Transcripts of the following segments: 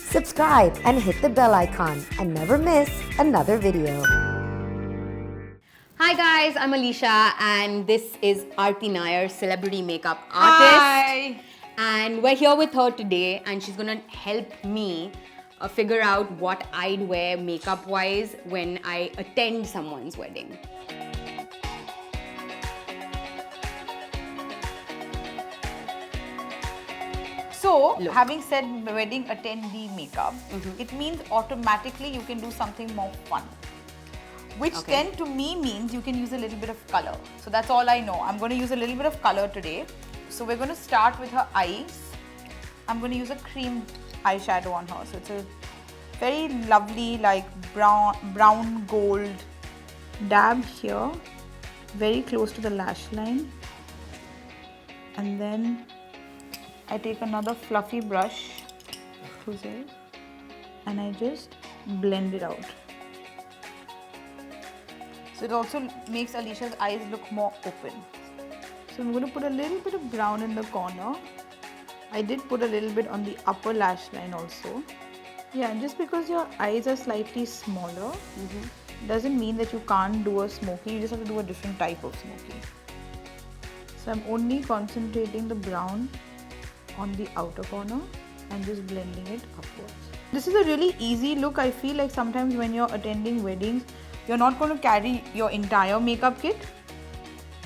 subscribe and hit the bell icon and never miss another video. Hi guys, I'm Alicia and this is Aarti Nair, celebrity makeup artist. Hi. And we're here with her today and she's gonna help me figure out what I'd wear makeup wise when I attend someone's wedding. So, Look. having said wedding attendee makeup, it means automatically you can do something more fun. Which Okay. then to me means you can use a little bit of color. So that's all I know. I'm going to use a little bit of color today. So we're going to start with her eyes. I'm going to use a cream eyeshadow on her. So it's a very lovely like brown gold dab here, very close to the lash line. And then I take another fluffy brush and I just blend it out. So it also makes Alicia's eyes look more open. So I'm going to put a little bit of brown in the corner. I did put a little bit on the upper lash line also. Yeah, just because your eyes are slightly smaller doesn't mean that you can't do a smoky. You just have to do a different type of smoky. So I'm only concentrating the brown on the outer corner and just blending it upwards. This is a really easy look. I feel like sometimes when you're attending weddings, you're not going to carry your entire makeup kit.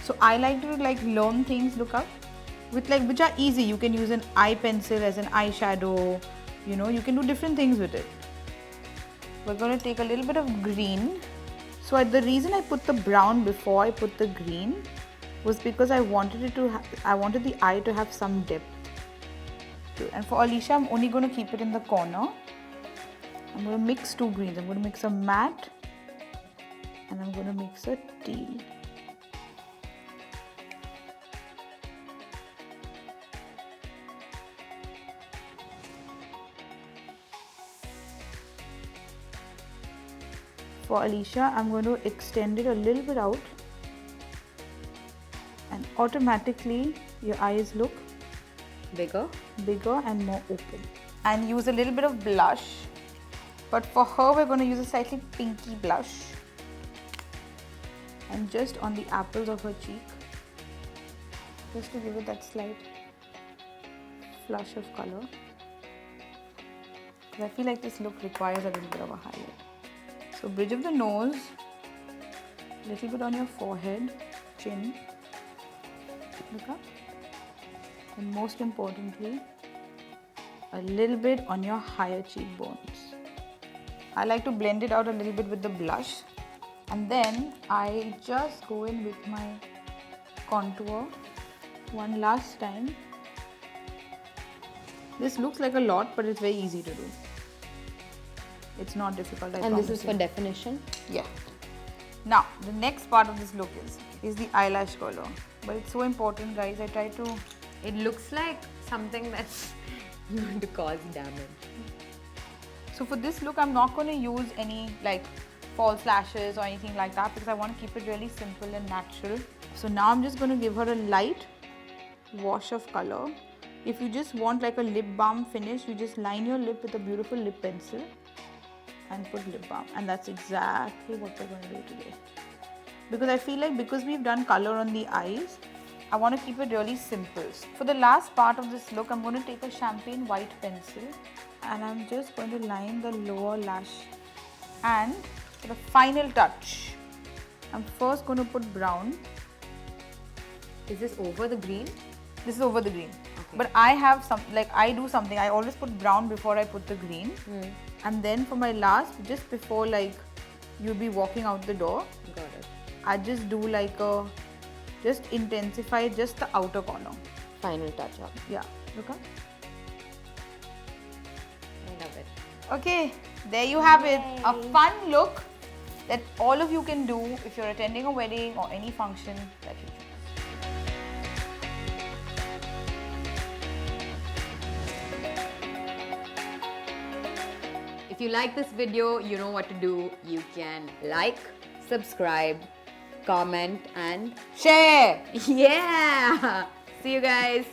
So I like to learn things, which are easy. You can use an eye pencil as an eyeshadow. You know, you can do different things with it. We're going to take a little bit of green. So the reason I put the brown before I put the green was because I wanted the eye to have some depth. And for Alicia, I'm only going to keep it in the corner. I'm going to mix two greens. I'm going to mix a matte and I'm going to mix a teal. For Alicia, I'm going to extend it a little bit out and automatically your eyes look Bigger? bigger and more open. And use a little bit of blush, but for her we're going to use a slightly pinky blush and just on the apples of her cheek, just to give it that slight flush of color, because I feel like this look requires a little bit of a highlight. So bridge of the nose, little bit on your forehead, chin, look up. And most importantly, a little bit on your higher cheekbones. I like to blend it out a little bit with the blush and then I just go in with my contour one last time. This looks like a lot, but it's very easy to do. It's not difficult, I And this promise is for you. definition? Yeah. Now, the next part of this look is the eyelash color. But it's so important, guys. I try to... It looks like something that's going to cause damage. So for this look, I'm not going to use any false lashes or anything like that because I want to keep it really simple and natural. So now I'm just going to give her a light wash of color. If you just want like a lip balm finish, you just line your lip with a beautiful lip pencil and put lip balm. And that's exactly what we're going to do today. Because I feel like because we've done color on the eyes, I want to keep it really simple. For the last part of this look, I'm going to take a champagne white pencil and I'm just going to line the lower lash. And for the final touch, I'm first going to put brown. Is this over the green? This is over the green. Okay. But I have I always put brown before I put the green. And then for my last, just before you'll be walking out the door, Got it. I just do just intensify just the outer corner. Final touch up. Yeah, look up. I love it. Okay, there you have it. A fun look that all of you can do if you're attending a wedding or any function that you choose. If you like this video, you know what to do. You can like, subscribe, comment and Share! yeah! See you guys.